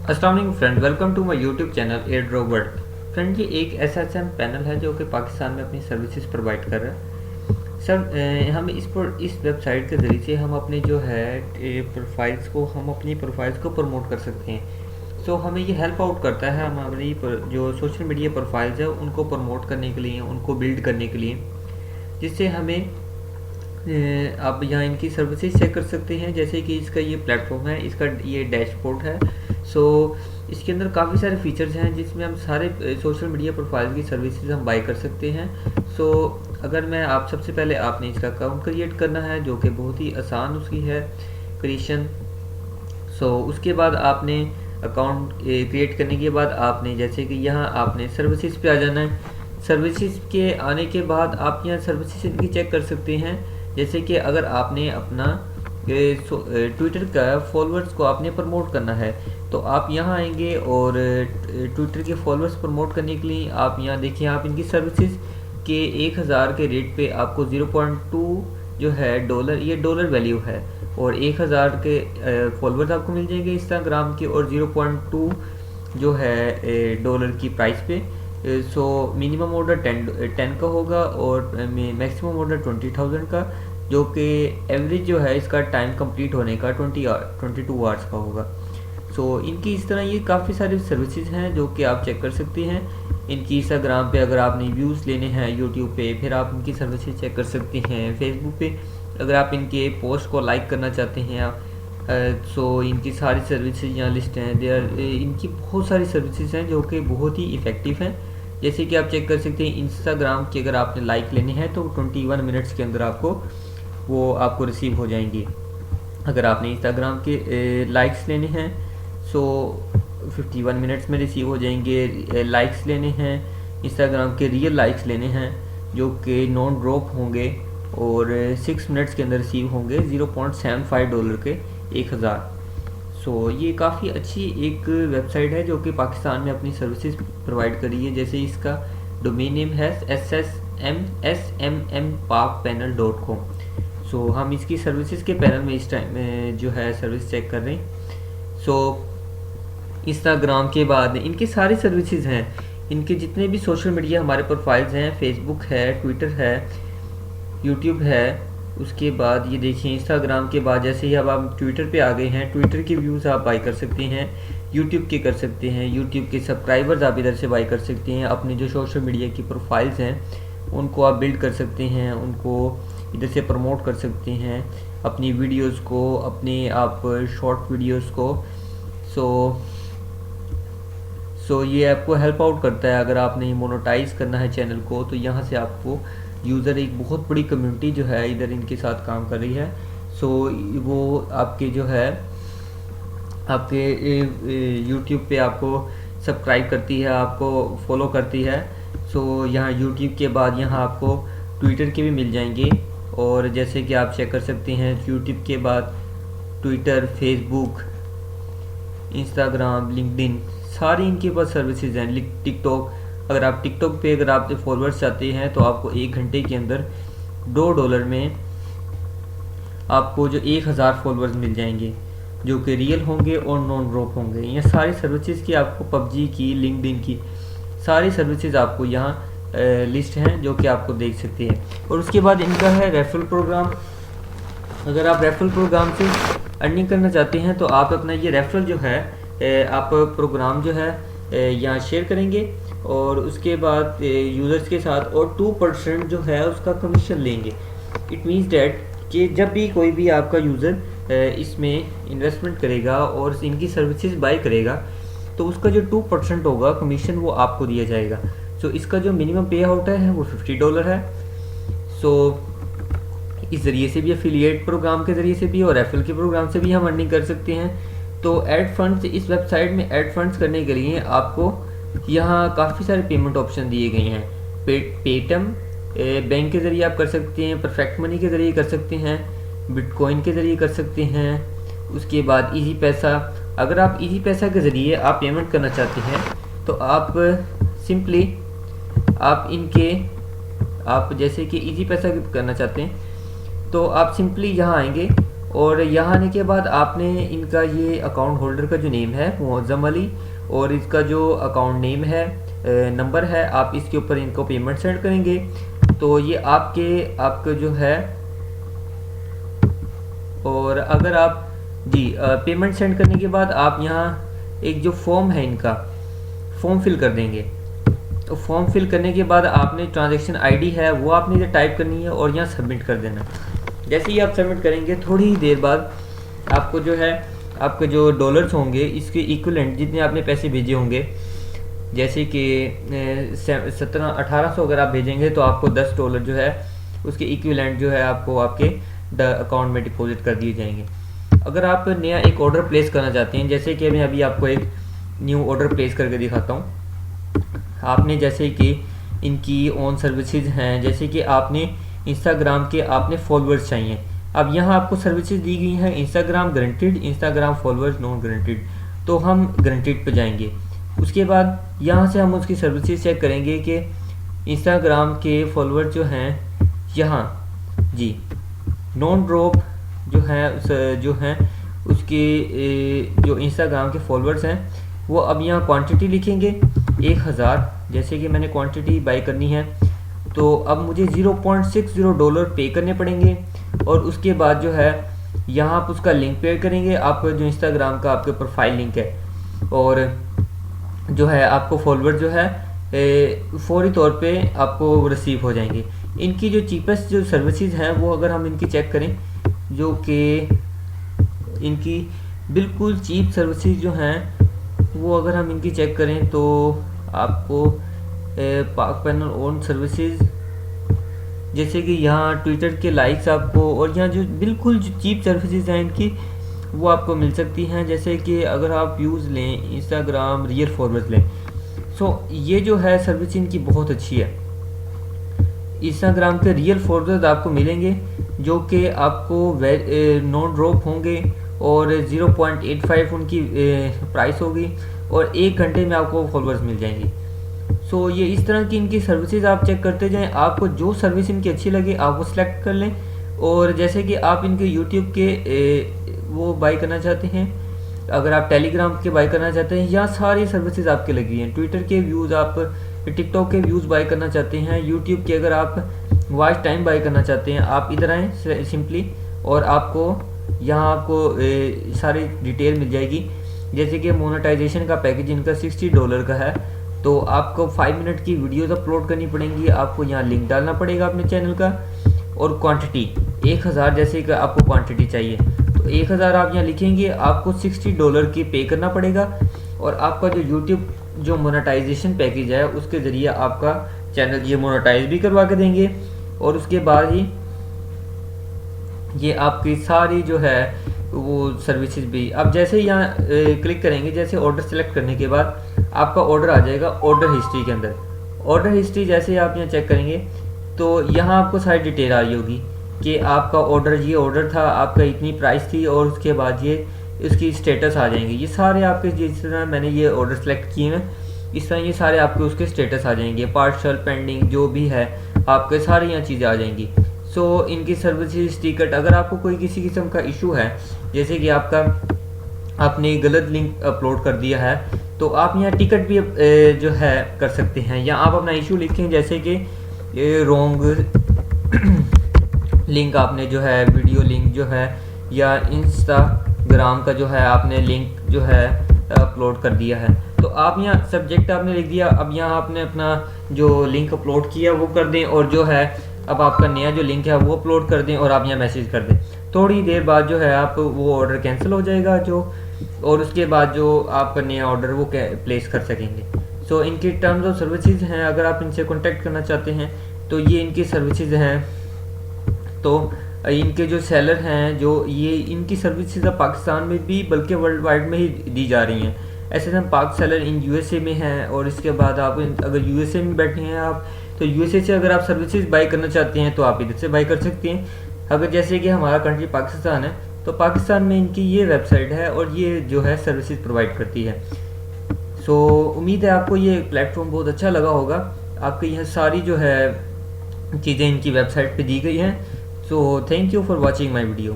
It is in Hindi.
अस्सलाम वालेकुम friend, welcome to my YouTube channel airdrop world. Friend, ये एक एसएसएम पैनल है जो कि पाकिस्तान में अपनी सर्विसेज प्रोवाइड कर रहा है। सर, हम इस वेबसाइट के ज़रिए से हम अपने जो है अपनी प्रोफाइल्स को प्रमोट कर सकते हैं। सो हमें ये हेल्प आउट करता है हमारी जो सोशल मीडिया प्रोफाइल्स है उनको प्रमोट करने के लिए, उनको बिल्ड करने के लिए, जिससे हमें आप यहाँ इनकी सर्विसेज चेक कर सकते हैं। जैसे कि इसका ये प्लेटफॉर्म है, इसका ये डैशबोर्ड है। सो इसके अंदर काफ़ी सारे फीचर्स हैं जिसमें हम सारे सोशल मीडिया प्रोफाइल की सर्विसेज हम बाई कर सकते हैं। सो अगर मैं आप सबसे पहले आपने इसका अकाउंट क्रिएट करना है, जो कि बहुत ही आसान उसकी है क्रिएशन। सो उसके बाद आपने अकाउंट क्रिएट करने के बाद आपने जैसे कि यहाँ आपने सर्विसेज पे आ जाना है। सर्विसेज के आने के बाद आप यहाँ सर्विसेज इनकी चेक कर सकते हैं। जैसे कि अगर आपने अपना ट्विटर का फॉलोअर्स को आपने प्रमोट करना है तो आप यहाँ आएंगे और ट्विटर के फॉलोअर्स प्रमोट करने के लिए आप यहाँ देखिए, आप इनकी सर्विसेज के 1000 के रेट पे आपको 0.2 जो है डॉलर, ये डॉलर वैल्यू है, और 1000 के फॉलोअर्स आपको मिल जाएंगे इंस्टाग्राम के, और 0.2 जो है डॉलर की प्राइस पे। सो मिनिमम ऑर्डर 10 का होगा और मैक्सिमम ऑर्डर 20,000 का, जो कि एवरेज जो है इसका टाइम कंप्लीट होने का 22 आवर्स का होगा। सो इनकी इस तरह ये काफ़ी सारी सर्विसेज हैं जो कि आप चेक कर सकते हैं। इनकी इंस्टाग्राम पे अगर आपने व्यूज़ लेने हैं, यूट्यूब पे फिर आप इनकी सर्विसेज चेक कर सकते हैं। फेसबुक पे अगर आप इनके पोस्ट को लाइक करना चाहते हैं आप, सो इनकी सारी सर्विसेज यहाँ लिस्ट हैं। इनकी बहुत सारी सर्विसेज हैं जो कि बहुत ही इफ़ेक्टिव हैं। जैसे कि आप चेक कर सकते हैं इंस्टाग्राम की अगर आपने लाइक लेने हैं तो 21 मिनट्स के अंदर आपको रिसीव हो जाएंगी। अगर आपने इंस्टाग्राम के लाइक्स लेने हैं सो 51 मिनट्स में रिसीव हो जाएंगे। लाइक्स लेने हैं इंस्टाग्राम के, रियल लाइक्स लेने हैं जो कि नॉन ड्रॉप होंगे और 6 मिनट्स के अंदर रिसीव होंगे 0.75 डॉलर के 1000। सो ये काफ़ी अच्छी एक वेबसाइट है जो कि पाकिस्तान में अपनी सर्विसेज प्रोवाइड कर रही है। जैसे इसका डोमेन नेम है smmparkpanel.com। सो हम इसकी सर्विसेज के पैनल में इस टाइम जो है सर्विस चेक कर रहे हैं। सो इंस्टाग्राम के बाद इनके सारी सर्विसेज हैं, इनके जितने भी सोशल मीडिया हमारे प्रोफाइल्स हैं, फेसबुक है, ट्विटर है, यूट्यूब है। उसके बाद ये देखिए इंस्टाग्राम के बाद जैसे ही अब आप ट्विटर पे आ गए हैं, ट्विटर के व्यूज़ आप बाई कर सकते हैं, यूट्यूब के कर सकते हैं, यूट्यूब के सब्सक्राइबर्स आप इधर से बाई कर सकते हैं। अपने जो सोशल मीडिया की प्रोफाइल्स हैं उनको आप बिल्ड कर सकते हैं, उनको इधर से प्रमोट कर सकते हैं, अपनी वीडियोस को, अपने आप शॉर्ट वीडियोस को। सो ये आपको हेल्प आउट करता है। अगर आपने मोनेटाइज करना है चैनल को तो यहाँ से आपको यूज़र, एक बहुत बड़ी कम्युनिटी जो है इधर इनके साथ काम कर रही है। सो वो आपके जो है आपके यूट्यूब पे आपको सब्सक्राइब करती है, आपको फॉलो करती है। सो यहाँ यूट्यूब के बाद यहाँ आपको ट्विटर के भी मिल जाएंगे, और जैसे कि आप चेक कर सकते हैं यूट्यूब के बाद ट्विटर, फेसबुक, इंस्टाग्राम, लिंक्डइन, सारी इनके पास सर्विसेज हैं। टिकटॉक, अगर आप टिकटॉक पे अगर आप फॉलोअर्स चाहते हैं तो आपको 1 घंटे के अंदर $2 में आपको जो 1000 फॉलोअर्स मिल जाएंगे जो कि रियल होंगे और नॉन ड्रॉप होंगे। ये सारी सर्विसेज की आपको पबजी की, लिंक्डइन की सारी सर्विसेज आपको यहाँ लिस्ट हैं जो कि आपको देख सकते हैं। और उसके बाद इनका है रेफरल प्रोग्राम। अगर आप रेफरल प्रोग्राम से अर्निंग करना चाहते हैं तो आप अपना ये रेफरल जो है आप प्रोग्राम जो है यहाँ शेयर करेंगे और उसके बाद यूज़र्स के साथ, और 2% जो है उसका कमीशन लेंगे। इट मीन्स डैट कि जब भी कोई भी आपका यूज़र इसमें इन्वेस्टमेंट करेगा और इनकी सर्विसेज बाय करेगा तो उसका जो 2% होगा कमीशन वो आपको दिया जाएगा। सो इसका जो मिनिमम पे आउट है वो $50 है। सो इस ज़रिए से भी, एफिलिएट प्रोग्राम के ज़रिए से भी और रेफरल के प्रोग्राम से भी हम अर्निंग कर सकते हैं। तो ऐड फंड्स, इस वेबसाइट में ऐड फंड्स करने के लिए आपको यहाँ काफ़ी सारे पेमेंट ऑप्शन दिए गए हैं। पेटीएम बैंक के ज़रिए आप कर सकते हैं, परफेक्ट मनी के ज़रिए कर सकते हैं, बिटकॉइन के ज़रिए कर सकते हैं। उसके बाद इजी पैसा, अगर आप इजी पैसा के ज़रिए आप पेमेंट करना चाहते हैं तो आप सिंपली आप जैसे कि इजी पैसा करना चाहते हैं तो आप सिंपली यहाँ आएंगे और यहाँ आने के बाद आपने इनका ये अकाउंट होल्डर का जो नेम है मुअज़्ज़म अली, और इसका जो अकाउंट नेम है नंबर है, आप इसके ऊपर इनको पेमेंट सेंड करेंगे तो ये आपके जो है, और अगर आप जी पेमेंट सेंड करने के बाद आप यहाँ एक जो फॉर्म है इनका फॉर्म फिल कर देंगे। तो फॉर्म फिल करने के बाद आपने ट्रांजैक्शन आईडी है वो आपने इधर टाइप करनी है और यहाँ सबमिट कर देना। जैसे ही आप सबमिट करेंगे थोड़ी ही देर बाद आपको जो है आपके जो डॉलर्स होंगे इसके इक्विवेलेंट जितने आपने पैसे भेजे होंगे, जैसे कि 1700-1800 अगर आप भेजेंगे तो आपको $10 जो है उसके इक्विवेलेंट जो है आपको आपके अकाउंट में डिपॉजिट कर दिए जाएंगे। अगर आप नया एक ऑर्डर प्लेस करना चाहते हैं, जैसे कि मैं अभी आपको एक न्यू ऑर्डर प्लेस करके दिखाता हूँ। आपने जैसे कि इनकी ओन सर्विसेज हैं, जैसे कि आपने इंस्टाग्राम के आपने फॉलोअर्स चाहिए। अब यहाँ आपको सर्विसेज दी गई हैं Instagram guaranteed, Instagram followers non guaranteed, तो हम गारंटीड पे जाएंगे। उसके बाद यहाँ से हम उसकी सर्विसेज चेक करेंगे कि इंस्टाग्राम के फॉलोअर्स जो हैं यहाँ जी नॉन ड्रॉप जो हैं उसके जो इंस्टाग्राम के फॉलोअर्स हैं वो अब यहाँ क्वांटिटी लिखेंगे 1000। जैसे कि मैंने क्वांटिटी बाई करनी है तो अब मुझे $0.60 पे करने पड़ेंगे, और उसके बाद जो है यहाँ आप उसका लिंक पे करेंगे, आपका जो इंस्टाग्राम का आपके प्रोफाइल लिंक है, और जो है आपको फॉलोअर जो है फौरी तौर पे आपको रिसीव हो जाएंगे। इनकी जो चीपेस्ट जो सर्विसेज हैं वो अगर हम इनकी चेक करें, जो कि इनकी बिल्कुल चीप सर्विसेज जो हैं वो अगर हम इनकी चेक करें तो आपको पाक पैनल ओन सर्विसेज, जैसे कि यहाँ ट्विटर के लाइक्स आपको, और यहाँ जो बिल्कुल जो चीप सर्विसेज हैं इनकी वो आपको मिल सकती हैं। जैसे कि अगर आप व्यूज़ लें इंस्टाग्राम रियल फॉलोअर्स लें, सो ये जो है सर्विस इनकी बहुत अच्छी है। इंस्टाग्राम के रियल फॉलोअर्स आपको मिलेंगे जो कि आपको नॉन ड्रॉप होंगे, और 0.85 उनकी प्राइस होगी, और 1 घंटे में आपको फॉलोअर्स मिल जाएंगे। सो ये इस तरह की इनकी सर्विसेज आप चेक करते जाएं, आपको जो सर्विस इनकी अच्छी लगे आप वो सिलेक्ट कर लें। और जैसे कि आप इनके यूट्यूब के वो बाई करना चाहते हैं, अगर आप टेलीग्राम के बाई करना चाहते हैं, यहाँ सारी सर्विसेज आपके लगी हैं। ट्विटर के व्यूज़, आप टिकटॉक के व्यूज़ बाई करना चाहते हैं, यूट्यूब के अगर आप वॉच टाइम बाई करना चाहते हैं, आप इधर आएँ सिंपली, और आपको यहाँ आपको सारी डिटेल मिल जाएगी। जैसे कि मोनेटाइजेशन का पैकेज इनका $60 का है, तो आपको 5 मिनट की वीडियोस अपलोड करनी पड़ेंगी, आपको यहाँ लिंक डालना पड़ेगा अपने चैनल का, और क्वांटिटी 1000 जैसे कि आपको क्वांटिटी चाहिए तो 1000 आप यहाँ लिखेंगे, आपको $60 की पे करना पड़ेगा, और आपका जो यूट्यूब जो मोनेटाइजेशन पैकेज है उसके ज़रिए आपका चैनल ये मोनेटाइज भी करवा के देंगे, और उसके बाद ही ये आपकी सारी जो है वो सर्विसेज भी। अब जैसे ही यहाँ क्लिक करेंगे, जैसे ऑर्डर सेलेक्ट करने के बाद आपका ऑर्डर आ जाएगा ऑर्डर हिस्ट्री के अंदर। ऑर्डर हिस्ट्री जैसे ही आप यहाँ चेक करेंगे तो यहाँ आपको सारी डिटेल आ रही होगी कि आपका ऑर्डर, ये ऑर्डर था, आपका इतनी प्राइस थी, और उसके बाद ये इसकी स्टेटस आ जाएंगे। ये सारे आपके जिस तरह मैंने ये ऑर्डर सेलेक्ट किए हैं इस तरह ये सारे आपके उसके स्टेटस आ जाएंगे, पार्शल पेंडिंग जो भी है आपके सारी यहाँ चीज़ें आ जाएंगी। सो इनकी सर्विसेज टिकट, अगर आपको कोई किसी किस्म का इशू है, जैसे कि आपने गलत लिंक अपलोड कर दिया है, तो आप यहाँ टिकट भी जो है कर सकते हैं। या आप अपना इशू लिखें, जैसे कि रॉन्ग लिंक आपने जो है वीडियो लिंक जो है या इंस्टाग्राम का जो है आपने लिंक जो है अपलोड कर दिया है, तो आप यहाँ सब्जेक्ट आपने लिख दिया। अब यहाँ आपने अपना जो लिंक अपलोड किया वो कर दें, और जो है अब आपका नया जो लिंक है वो अपलोड कर दें, और आप यहाँ मैसेज कर दें। थोड़ी देर बाद जो है आप वो ऑर्डर कैंसिल हो जाएगा जो, और उसके बाद जो आपका नया ऑर्डर वो प्लेस कर सकेंगे। सो इनकी टर्म्स ऑफ सर्विसेज हैं, अगर आप इनसे कॉन्टैक्ट करना चाहते हैं तो ये इनकी सर्विसेज हैं। तो इनके जो सेलर हैं, जो ये इनकी सर्विसेज पाकिस्तान में भी बल्कि वर्ल्ड वाइड में ही दी जा रही हैं। ऐसे हम पाक सेलर इन यूएसए में हैं, और इसके बाद आप अगर यूएसए में बैठे हैं आप, तो यूएसए से अगर आप सर्विसेज बाई करना चाहते हैं तो आप इधर से बाई कर सकते हैं। अगर जैसे कि हमारा कंट्री पाकिस्तान है तो पाकिस्तान में इनकी ये वेबसाइट है और ये जो है सर्विसेज प्रोवाइड करती है। सो उम्मीद है आपको ये प्लेटफॉर्म बहुत अच्छा लगा होगा। आपके यहाँ सारी जो है चीज़ें इनकी वेबसाइट पे दी गई हैं। So thank you for watching my video.